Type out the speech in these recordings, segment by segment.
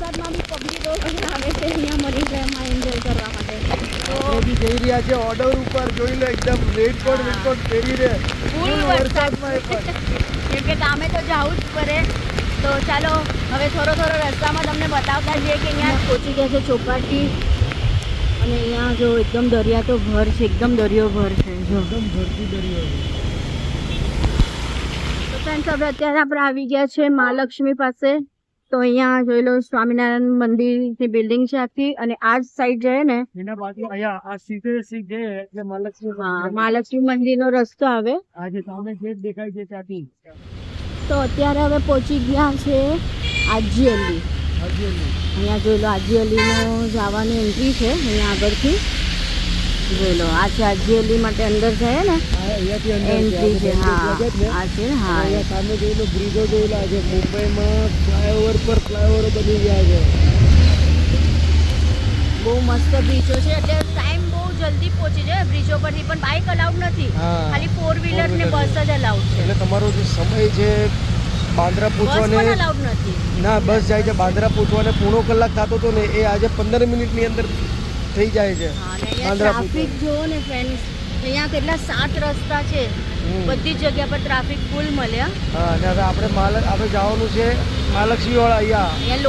વરસાદમાં બી પબ્લિક બહુ આવે છે અહીંયા મરીન ડ્રાઈવમાં એન્જોય કરવા માટે. તો બી જઈ રહ્યા છે ઓર્ડર ઉપર, જોઈ લો એકદમ રેનકોટ પહેરીને ફૂલ વરસાદમાં એ પણ. કેમ કે કામે તો જવું જ પડે. તો ચાલો હવે થોડો રસ્તામાં તમને બતાવતા જઈએ કે અહીંયા પહોંચી ગયા છે ચોપાટી. અને અહીંયા જો એકદમ દરિયા તો ભર છે, એકદમ દરિયો ભર છે જો. એકદમ ભરતી દરિયો. તો ફ્રેન્ડ્સ હવે અત્યારે આપણે આવી ગયા છે મહાલક્ષ્મી પાસે. તો અહીંયા જોઈ લો સ્વામિનારાયણ મંદિરની બિલ્ડિંગ છે આખી, અને આ જ સાઈડ જાય ને એના બાજુ અહીંયા આ સીધે સીધે એટલે મહાલક્ષ્મી મહાલક્ષ્મી મંદિરનો રસ્તો આવે. આ જે સામે ગેટ દેખાય છે ત્યાંથી. તો અત્યારે હવે પહોંચી ગયા છે આજીઅલી. અહીંયા જોઈ લો આજીઅલીનો જવાની એન્ટ્રી છે અહીંયા આગળથી. જોઈ લો આ છે આજીઅલી માટે અંદર જાય ને એન્ટ્રી છે. હા આ છે. હા અહીંયા સામે જોઈ લો બ્રિજો જોઈ લો. આજે મુંબઈમાં ફ્લાયઓવર પર ફ્લાયઓવરો બની ગયા છે. બહુ મસ્ત બ્રિજો છે એટલે ટાઈમ બહુ જલ્દી પહોંચી જાય બ્રિજો પરથી. પણ બાઇક અલાઉડ નથી, ખાલી 4 વ્હીલર ને બસ જ અલાઉડ છે. એટલે તમારો જે સમય છે બાંદ્રા બસ પહોંચવાને પણ અલાઉડ નથી. ના બસ જાય છે બાંદ્રા પહોંચવાને પોણો કલાક થતો હતો ને એ આજે 15 મિનિટની અંદર થઈ જાય છે. હા, અને અહીંયા ટ્રાફિક જુઓ ને ફ્રેન્ડ્સ, અહીંયા કેટલા 7 રસ્તા છે, બધી જ જગ્યા પર ટ્રાફિક ફૂલ મળ્યા. હા અને હવે આપણે જવાનું છે મહાલક્ષ્મી વાળા અહીંયા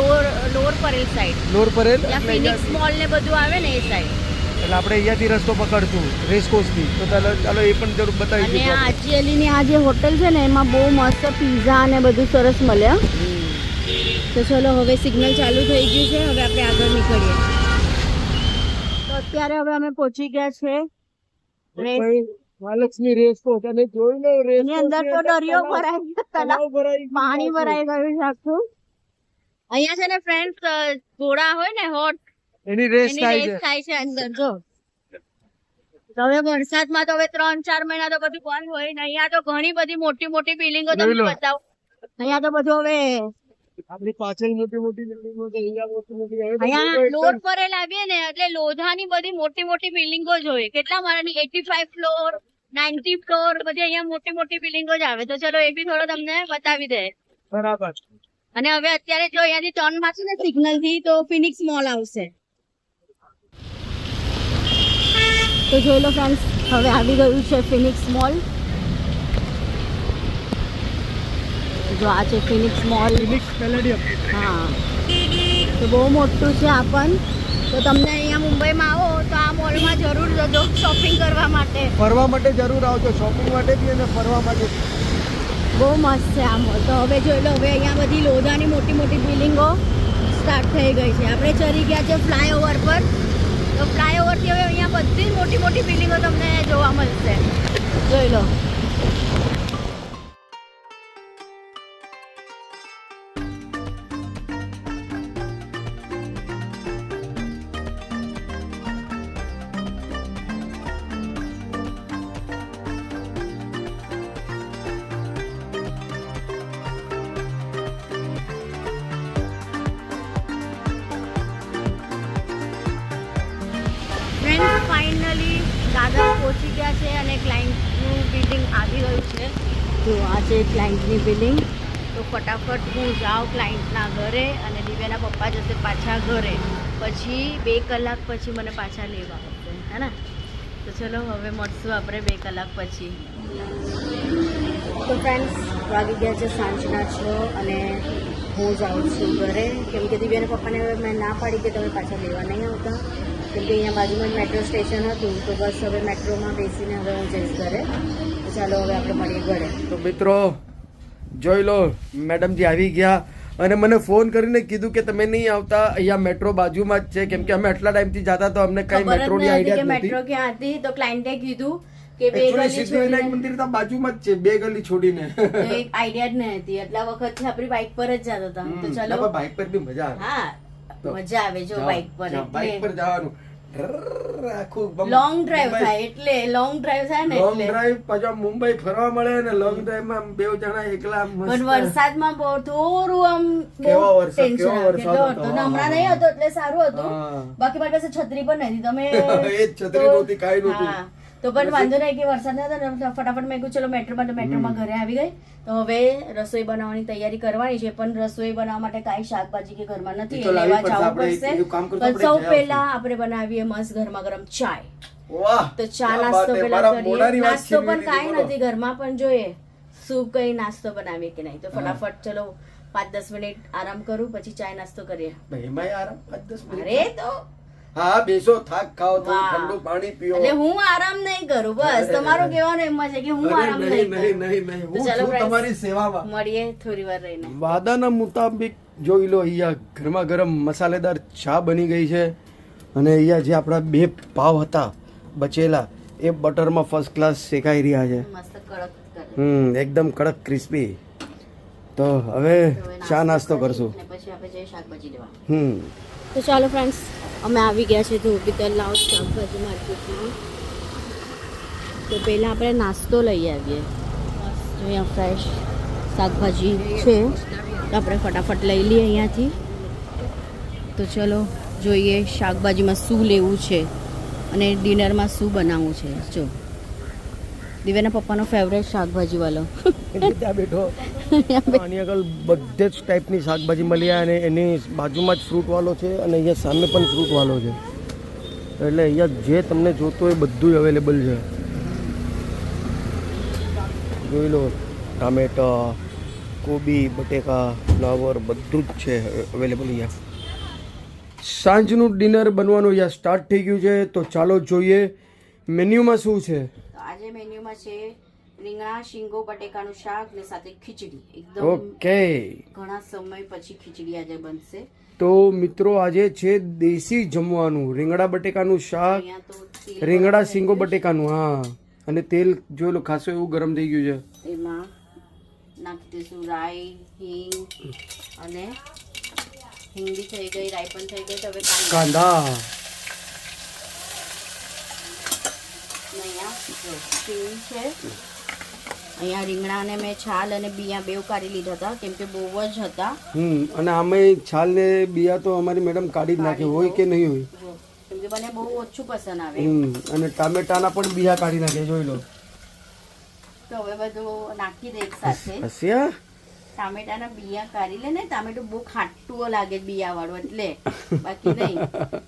lower Parel side, Lord Parel. ત્યાં ફિનિક્સ મોલ ને બધું આવે ને એ સાઈડ. એટલે આપણે અહીંયાથી રસ્તો પકડશું રેસકોર્સથી. તો ચાલો એ પણ જરૂર બતાવી અને દઈશું. આજીઅલીની આ જે હોટલ છે ને એમાં બહુ મસ્ત પીઝા ને બધું સરસ મળ્યા. તો ચલો હવે સિગ્નલ ચાલુ થઈ ગયું છે, હવે આપણે આગળ નીકળીએ. તો અત્યારે હવે અમે પહોંચી ગયા છે મહાલક્ષ્મી રેસકોર્સ અને જોઈ લો એની અંદર તો દરિયો ભરાઈ ગયો, તલાવ પાણી ભરાઈ ગયું છે આખું. અહીંયા છે ને ફ્રેન્ડ્સ ઘોડા હોય ને હોટ, એની રેસ એની થાય રેસ છે. થાય છે અંદર જો. તો હવે વરસાદમાં તો હવે 3-4 મહિના તો બધું બંધ હોય ને. અહીંયા તો ઘણી બધી મોટી બિલ્ડિંગો તમને બતાવો. અહીંયા તો બધું હવે આપણી પાછળ મોટી બિલ્ડિંગો છે, અહીંયા લોડ પર લાવીએ ને એટલે લોધાની બધી મોટી બિલ્ડિંગો જોઈએ. કેટલા મારાની 85 ફ્લોર 90 ફ્લોર બધી અહીંયા મોટી બિલ્ડિંગો જ આવે. તો ચલો એ બી થોડો તમને બતાવી દે. બરાબર. અને હવે અત્યારે જો અહીંયાથી ટર્ન મારશે ને સિગ્નલ થી તો ફિનિક્સ મોલ આવશે. તો જોઈ લો ફ્રેન્ડ્સ, હવે આવી ગયું છે ફિનિક્સ મોલ. જો આ છે ફિનિક્સ મોલ. હા, તો બહુ મોટું છે આ પણ. તો તમને અહીંયા મુંબઈમાં આવો તો આ મોલમાં જરૂર જજો શોપિંગ કરવા માટે. ફરવા માટે જરૂર આવજો, શોપિંગ માટે બી અને ફરવા માટે. બહુ મસ્ત છે આ મોલ. તો હવે જોઈ લો, હવે અહીંયા બધી લોધાની મોટી બિલ્ડિંગો સ્ટાર્ટ થઈ ગઈ છે. આપણે ચડી ગયા છે ફ્લાયઓવર પર. તો ફ્લાયઓવરથી હવે અહીંયા બધી જ મોટી બિલ્ડિંગો તમને જોવા મળશે. જોઈ લો. ફ્રેન્ડ્સ ફાઇનલી દાદા પહોંચી ગયા છે અને ક્લાયન્ટનું બિલ્ડિંગ આવી ગયું છે. જો આ છે ક્લાયન્ટની બિલ્ડિંગ. તો ફટાફટ હું જાઉં ક્લાયન્ટના ઘરે અને દિવ્યાના પપ્પા જશે પાછા ઘરે. પછી 2 કલાક પછી મને પાછા લેવા આવશે, હે ને? તો ચલો હવે મળશું આપણે 2 કલાક પછી. તો ફ્રેન્ડ્સ વાગી ગયા છે સાંજના 6 અને હું જાઉં છું ઘરે. કેમ કે દિવ્યાના પપ્પાને હવે મેં ના પાડી કે તમે પાછા લેવા નહીં આવતા. કેમ કે અહીંયા બાજુમાં જ મેટ્રો સ્ટેશન હતું. તો બસ હવે મેટ્રોમાં બેસીને હવે હું જઈશ ઘરે. તો ચાલો હવે આપણે મળીએ ઘરે. તો મિત્રો જોઈ લો, મેડમજી આવી ગયા અને મને ફોન કરીને કીધું કે તમે નહીં આવતા, અહીંયા મેટ્રો બાજુમાં જ છે. કેમ કે અમે આટલા ટાઈમથી જતા તો અમને કઈ મેટ્રોની આઈડિયા જ નથી. મેટ્રો ક્યાં હતી તો ક્લાયન્ટે કીધું કે 2 ગલી સિદ્ધિવિનાયક મંદિર તો બાજુમાં જ છે, 2 ગલી છોડીને. એક આઈડિયા જ નહીં હતી. એટલા વખતથી આપણી બાઇક પર જ જતા હતા. તો ચલો બાઇક પર બી મજા આવે. હા, મજા આવે જો બાઇક પર. બાઇક પર જવાનું લોંગ ડ્રાઈવ થાય એટલે લોંગ ડ્રાઈવ થાય ને લોંગ એટલે ડ્રાઈવ પાછા મુંબઈ ફરવા મળે ને લોંગ ડ્રાઈવ માં 2 જણા એકલા પણ વરસાદમાં બહુ થોડું આમ કેવો વરસાદ ટેન્શન હતો. હમણાં નહીં હતો એટલે સારું હતું. બાકી મારી પાસે છત્રી પણ નથી. તમે એ છત્રી નહોતી, કાઈ નહોતું. તો પણ વાંધો નહીં કે વરસાદ નતો ને ફટાફટ મેં કીધું ચલો મેટ્રોમાં, તો મેટ્રોમાં ઘરે આવી ગઈ. તો હવે રસોઈ બનાવવાની તૈયારી કરવાની છે, પણ રસોઈ બનાવવા માટે કાંઈ શાકભાજી કે ઘરમાં નથી, લેવા જવું પડશે. પણ સૌ પહેલા આપણે બનાવીએ મસ્ત ગરમા ગરમ ચાય. તો ચા નાસ્તો પેલા કરીએ. નાસ્તો પણ કાંઈ નથી ઘરમાં, પણ જોઈએ શું કઈ નાસ્તો બનાવીએ કે નહીં. તો ફટાફટ ચલો 5-10 મિનિટ આરામ કરું, પછી ચાય નાસ્તો કરીએ. અરે તો હા, બેસો, થાક ખાઓ, ઠંડુ પાણી પીઓ. એટલે હું આરામ નહીં કરું, બસ તમારું કહેવાનું એમ છે કે હું આરામ નહીં કરું. હું છું તમારી સેવામાં. મળીએ થોડી વાર રહીને. વાદાના મુતાબિક જોઈ લો, અહીંયા ગરમા ગરમ મસાલેદાર ચા બની ગઈ છે. અને અહીંયા જે આપણા 2 પાવ હતા બચેલા, એ બટરમાં ફર્સ્ટ ક્લાસ શેકાઈ રહ્યા છે. મસ્ત કડક કરે. એકદમ કડક ક્રિસ્પી. તો હવે ચા નાસ્તો કરશું. પછી આપણે જઈએ શાકભાજી લેવા. હમ તો ચાલો ફ્રેન્ડ્સ, અમે આવી ગયા છે ધોબી તલાવ શાકભાજી માર્કેટમાં. તો પહેલાં આપણે નાસ્તો લઈ આવીએ. અહીંયા ફ્રેશ શાકભાજી છે, તો આપણે ફટાફટ લઈ લઈએ અહીંયાથી. તો ચલો જોઈએ શાકભાજીમાં શું લેવું છે અને ડિનરમાં શું બનાવવું છે. જો દિવ્યાના પપ્પાનો ફેવરેટ શાકભાજી વાળો ત્યાં બેઠો. આની આગળ બધે જ ટાઈપની શાકભાજી મળી અને એની બાજુમાં જ ફ્રૂટ વાળો છે, અને અહીંયા સામે પણ ફ્રૂટ વાળો છે. એટલે અહીંયા જે તમને જોતો હોય બધું અવેલેબલ છે. જોઈ લો, ટામેટા, કોબી, બટેકા, ફ્લાવર બધું જ છે અવેલેબલ અહીંયા. સાંજનું ડિનર બનવાનું અહીંયા સ્ટાર્ટ થઈ ગયું છે. તો ચાલો જોઈએ મેન્યુમાં શું છે. આજે મેન્યુમાં છે રીંગણા, શીંગો, બટેકાનું શાક ને સાથે ખીચડી. એકદમ ઓકે, ઘણા સમય પછી ખીચડી આજે બનશે. તો મિત્રો આજે છે દેશી જમવાનું. રીંગણા બટેકાનું શાક, અહીંયા તો તેલ રીંગણા શીંગો બટેકાનું. હા, અને તેલ જોઈ લો ખાસું એવું ગરમ થઈ ગયું છે. એમાં નાખી દઈશું રાઈ, હિંગ, અને હિંગ બી થઈ ગઈ, રાઈ પણ થઈ ગઈ. તો હવે કાંદા. અહીંયા જો શીંગ છે. અહીંયા રીંગણાને મેં છાલ અને બિયા બેવ કાઢી લીધા હતા, કેમ કે બહુ જ હતા. અને આમાં છાલ ને બિયા તો અમારી મેડમ કાઢી જ નાખે, હોય કે નહીં હોય, કેમ કે મને બહુ ઓછું પસંદ આવે. અને ટામેટાના પણ બિયા કાઢી નાખે, જોઈ લો. તો હવે બધું નાખી દે એક સાથે. હસ્યા ટામેટાના બિયા કાઢી લે ને. ટામેટું બહુ ખાટું લાગે બિયા વાળું, એટલે બાકી નહીં.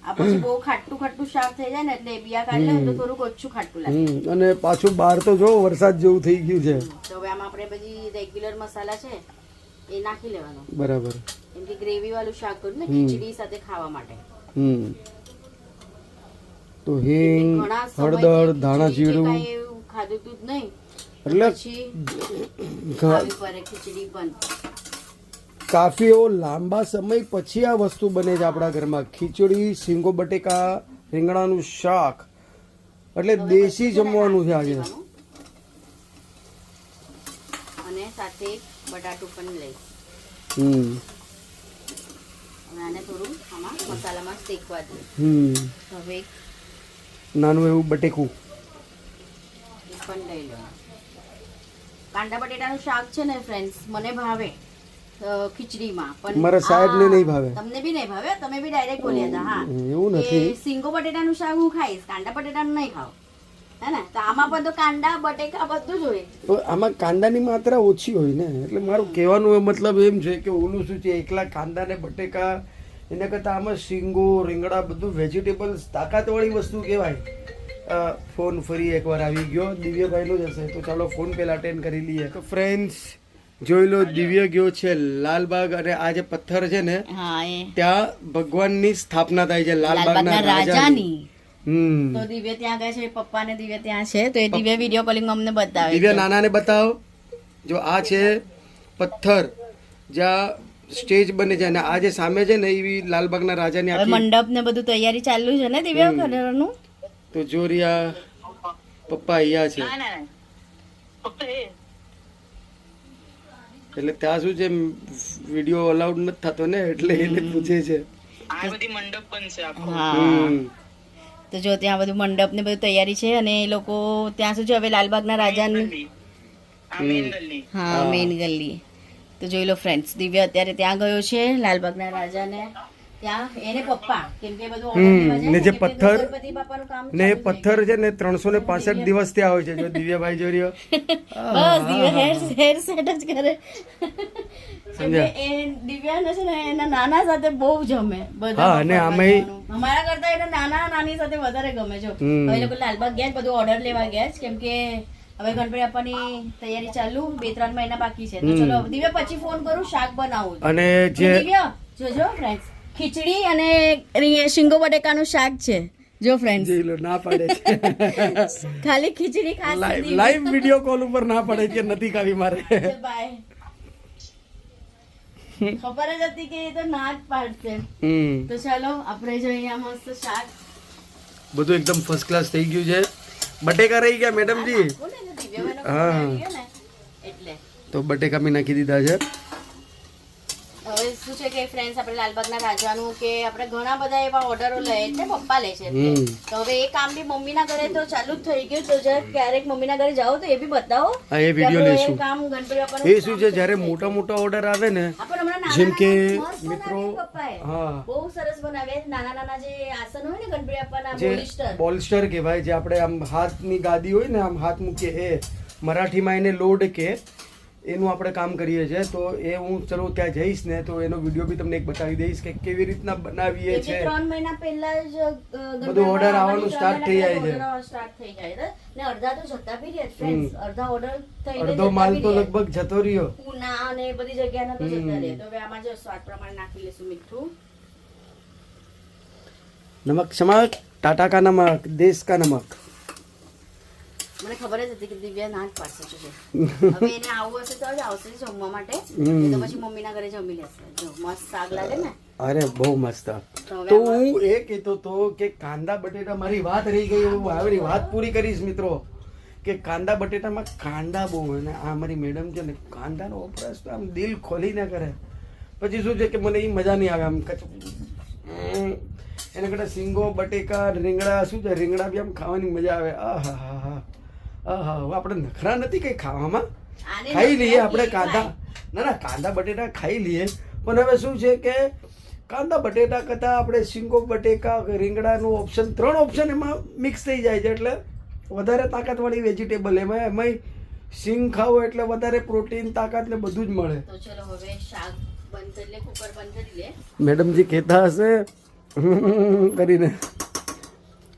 આ પછી બહુ ખાટું ખાટું શાક થઈ જાય ને, એટલે બિયા કાઢી લે તો થોડુંક ઓછું ખાટું લાગે. અને પાછું બહાર તો જો વરસાદ જેવું થઈ ગયું છે. તો હવે આમાં આપણે બધી રેગ્યુલર મસાલા છે એ નાખી લેવાનો. બરાબર. કેમ કે ગ્રેવી વાળું શાક કરું ને ખીચડી સાથે ખાવા માટે. તો હિંગ, હળદર, ધાણા જીરું ખાધું તું જ નહીં, એટલે પછી ખાવી પડે ખીચડી પણ. કાફી એવો લાંબા સમય પછી આ વસ્તુ બને છે આપણા ઘરમાં. ખીચડી, શીંગો બટેકા, રીંગણાનું શાક, એટલે દેશી જમવાનું છે આજે. અને સાથે બટાટું પણ લઈ. આને થોડું આમાં મસાલામાં શેકવા દે. હવે નાનું એવું બટેકું પણ લઈ લો. કાંદા બટેટાનું શાક છે ને ફ્રેન્ડ્સ, મને ભાવે ખીચડીમાં, પણ મારા સાહેબને નહીં ભાવે. તમને બી નહીં ભાવે, તમે બી ડાયરેક્ટ બોલ્યા હતા. હા, એવું નથી. સિંગો બટેટાનું શાક હું ખાઈશ, કાંદા બટેટાનું નહીં ખાવ, હે ને? તો આમાં પણ તો કાંદા બટેકા બધું જ હોય. તો આમાં કાંદાની માત્રા ઓછી હોય ને, એટલે મારું કહેવાનું મતલબ એમ છે કે ઓલું શું છે, એકલા કાંદા ને બટેકા એના કરતાં આમાં શીંગો, રીંગણા બધું વેજીટેબલ્સ તાકાતવાળી વસ્તુ કહેવાય. ફોન ફરી એકવાર આવી ગયો, દિવ્યભાઈનો જ હશે. તો ચાલો ફોન પહેલા અટેન્ડ કરી લઈએ. તો ફ્રેન્ડ્સ જોઈ લો, દિવ્ય ગયો છે લાલબાગ, અને આ જે પથ્થર છે ને ત્યાં ભગવાનની સ્થાપના થાય છે, લાલબાગના રાજાની. તો દિવ્ય ત્યાં ગયા છે, પપ્પા ને દિવ્ય ત્યાં છે. તો એ દિવ્ય વિડીયો કોલિંગ અમને બતાવે. દિવ્ય નાનાને બતાવો. જો આ છે પથ્થર જ્યાં સ્ટેજ બને છે, અને આ જે સામે છે ને એવી લાલબાગના રાજાની આખી મંડપ ને બધું તૈયારી ચાલુ છે ને દિવ્ય કરવાનું. તો જોરિયા પપ્પા અહીંયા છે, એટલે ત્યાં શું છે વિડીયો અલાઉડ નથી થતો ને, એટલે એને પૂછે છે. તો જો ત્યાં બધું મંડપ ને બધું તૈયારી છે, અને એ લોકો ત્યાં શું છે હવે લાલબાગના રાજાની, હા મેઇન ગલ્લી. તો જોઈ લો ફ્રેન્ડ્સ, દિવ્ય અત્યારે ત્યાં ગયો છે લાલબાગના રાજાને ત્યાં એને પપ્પા કેમ કે બધું order લેવા જાય ને જે કેમ કે પથ્થર ગણપતિ બાપાનું કામ ને એ ચાલુ પથ્થર છે ને 365 દિવસ ત્યાં હોય છે જો દિવ્યાભાઈ જોઈ રહ્યો બસ દિવ્યા હેર સેટ જ કરે કેમ કે એ દિવ્યાને છે ને એના નાના સાથે બહુ જમે બધા હા, અને આમેય- જવાનું. અમારા કરતા એને નાના નાની સાથે વધારે ગમે જો હવે લોકો લાલબાગ ગયા જ બધું ઓર્ડર લેવા ગયા જ કેમ કે હવે ગણપતિ બાપાની તૈયારી ચાલુ 2-3 મહિના બાકી છે તો ચલો દિવ્યા પછી ફોન કરું શાક બનાવું અને જે દિવ્યા જોજો ફ્રેન્ડ્સ ખીચડી અને શીંગો બટેકાનું શાક છે જો ફ્રેન્ડ્સ જોઈ લો ના પાડે છે ખાલી ખીચડી ખાસ લાઈવ વિડિયો કોલ ઉપર ના પડે કે નથી ખાવી મારે બાય ખબર જ હતી કે એ તો ના જ પાડશે તો ચાલો આપણે જો અહીંયા મસ્ત શાક બધું એકદમ ફર્સ્ટ ક્લાસ થઈ ગયું છે બટેકા રહી ગયા મેડમજી બોલે ને દિવ્યાનો હા. આવી ગયો ને એટલે તો બટેકા બી નાખી દીધા છે હવે શું છે કે ફ્રેન્ડ્સ આપણે લાલબાગના રાજાનું કે આપણે ઘણા બધા એવા ઓર્ડરો લે છે પપ્પા લે છે એટલે. તો હવે એ કામ બી મમ્મીના ઘરે તો ચાલુ જ થઈ ગયું તો જ્યારે ક્યારેક મમ્મીના ઘરે જાઓ તો એ બી બતાવો હા, એ video કે આપણું લેશું. એ કામ ગણપતિ બાપાનું એ શું છે જ્યારે મોટા મોટા ઓર્ડર આવે ને આપણે હમણાં નાના જેમ કે નાના મસ્ત મિત્રો, બનાવ્યા પપ્પાએ. હા. બહુ સરસ બનાવ્યા નાના નાના જે આસન હોય ને ગણપતિ બાપાના જે પોલિસ્ટર બોલ્સ્ટર કહેવાય જે આપણે આમ હાથની ગાદી હોય ને આમ હાથ મૂકીએ એ મરાઠીમાં એને લોડ કે એનું આપણે કામ કરીએ છીએ તો એ હું ચલો ત્યાં જઈશ ને તો એનો વિડીયો બી તમને એક બતાવી દઈશ કે કેવી રીતના બનાવીએ એટલે છે 3 મહિના પહેલા જ ગણપતિ બધું order બાપા આવવાનું ત્રણ start થઈ જાય છે. મહિના પહેલા order start થઈ જાય છે. ને અડધા તો જતા બી રહ્યા ફ્રેન્ડ્સ અડધા ઓર્ડર થઈને અડધો જતા માલ બી તો રહ્યા. લગભગ જતો રહ્યો પૂના અને બધી જગ્યાના તો જતા રહે તો હવે આમાં જો સ્વાદ પ્રમાણે નાખી લેશું મીઠું નમક શમક ટાટા કા નમક દેશ કા નમક મને ખબર જ હતી કે દિવ્યા ના જ પાડશે છે હવે એને આવું હશે તો જ આવશે જમવા માટે નહીં તો પછી મમ્મીના ઘરે જમી લેશે જો મસ્ત શાક લાગે ને અરે બહુ મસ્ત તો હવે તો હું એ કહેતો તો કે કાંદા બટેટા મારી વાત રહી ગઈ હું આવડી વાત પૂરી કરીશ મિત્રો કે કાંદા બટેટામાં કાંદા બહુ હોય ને આ મારી મેડમ છે ને કાંદાનો વપરાશ તો આમ દિલ ખોલીને કરે પછી શું છે કે મને એ મજા નહીં આવે આમ એના કરતાં સિંગો બટેકા રીંગણા શું છે રીંગણા બી આમ ખાવાની મજા આવે આહા હા હા આહા આપણે નખરા નથી કઈ ખાવામાં આને ખાઈ લઈએ નખરા આપણે કેવી કાંદા ના કાંદા બટેટા ખાઈ લઈએ પણ હવે શું છે કે કાંદા બટેટા કરતાં આપણે સિંગો બટેકા રીંગણાનું ઓપ્શન 3 ઓપ્શન એમાં મિક્સ થઈ જાય છે એટલે વધારે તાકાતવાળી વેજીટેબલ એમાંય સિંગ ખાવો એટલે વધારે પ્રોટીન તાકાત ને બધું જ મળે તો ચલો હવે શાક બંધ કરી લે કુકર બંધ કરી લે મેડમજી કહેતા હશે કરીને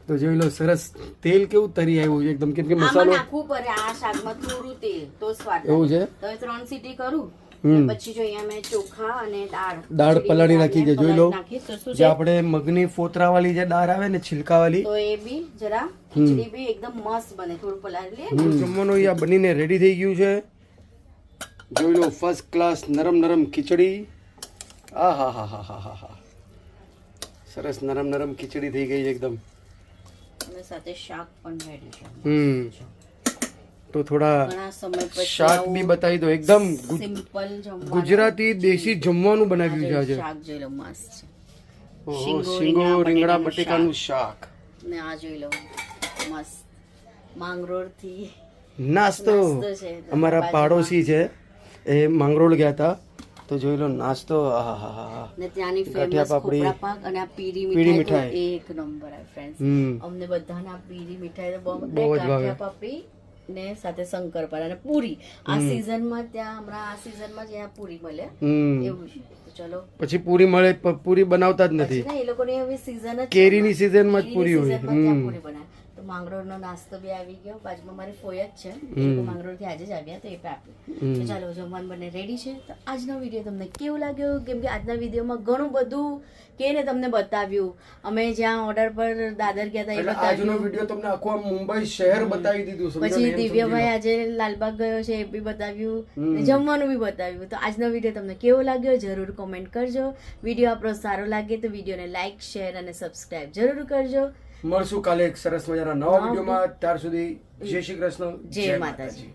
તો જોઈ લો સરસ તેલ કેવું તરી આવ્યું છે એકદમ કેમ કે આમાં મસાલો નાખવું પડે આ શાકમાં થોડું તેલ તો સ્વાદ એવું છે તો હવે 3 સીટી કરું પછી જો અહીંયા મેં ચોખા અને દાળ દાળ પલાળી નાખી છે જોઈ લો નાખીશ તો શું જે છે આપણે મગની ફોતરાવાળી જે દાળ આવે ને છિલકાવાળી તો એ બી જરા ખીચડી બી એકદમ મસ્ત બને થોડું પલાળી લે જમવાનું અહીંયા બનીને રેડી થઈ ગયું છે જોઈ લો ફર્સ્ટ ક્લાસ નરમ નરમ ખીચડી આ હા હા હા હા હા હા સરસ નરમ નરમ ખીચડી થઈ ગઈ છે એકદમ અને સાથે શાક પણ રેડી છે તો થોડા ઘણા સમય પછી શાક બી બતાવી દો એકદમ સિમ્પલ જમવાનું ગુજરાતી દેશી જમવાનું બનાવ્યું છે આજે શાક જોઈ લો મસ્ત છે ઓહો, શીંગો, શીંગો રીંગણા રીંગણા બટેકાનું શાક ને આ જોઈ લો મસ્ત માંગરોળ થી નાસ્તો નાસ્તો છે. અમારા બાજુમાં. પાડોશી છે એ માંગરોળ ગયા હતા તો જોઈ લો નાસ્તો આહાહાહા. ને ત્યાંની ગાંઠિયા ફેમસ પાપડી. ખોપરા પાક અને આ પીરી પીરી મીઠાઈ તો મીઠાઈ. એક નંબર આ ફ્રેન્ડ્સ હમ. અમને બધાને આ પીરી મીઠાઈ તો બહુ બહુ જ ગાંઠિયા ભાવે. પાપડી ને સાથે શંકરપારા અને પૂરી આ સીઝનમાં ત્યાં હમણાં આ સીઝનમાં જ્યાં પૂરી મળે હમ. એવું છે તો ચલો પછી પૂરી મળે પૂરી બનાવતા જ નથી પછી ને એ લોકોની હવે સીઝન જ કેરીની seasonમાં જ પૂરી હોય. ત્યાં પૂરી બનાવે તો માંગરોળનો નાસ્તો બી આવી ગયો બાજુમાં મારી ફોય જ છે એ લોકો માંગરોળથી આજે જ આવ્યા તો એ પણ આપ્યું તો ચાલો જમવાનું બંને રેડી છે તો આજનો વિડીયો તમને કેવું લાગ્યો કેમ કે આજના વિડીયોમાં ઘણું બધું કે ને તમને બતાવ્યું અમે જ્યાં ઓર્ડર પર દાદર ગયા હતા એ એટલે આજનો બતાવ્યું વિડીયો તમને આખું આમ મુંબઈ શહેર બતાવી દીધું સમજો ને, પછી એમ સમજી દિવ્યભાઈ લો. આજે લાલબાગ ગયો છે એ બી બતાવ્યું ને જમવાનું બી બતાવ્યું તો આજનો વિડીયો તમને કેવો લાગ્યો જરૂર કોમેન્ટ કરજો વિડીયો આપણો સારો લાગે તો વિડીયોને લાઈક શેર અને સબસ્ક્રાઇબ જરૂર કરજો મળશું કાલે એક સરસ મજાના નવા વિડીયોમાં ત્યાર સુધી જય શ્રી કૃષ્ણ જય માતાજી.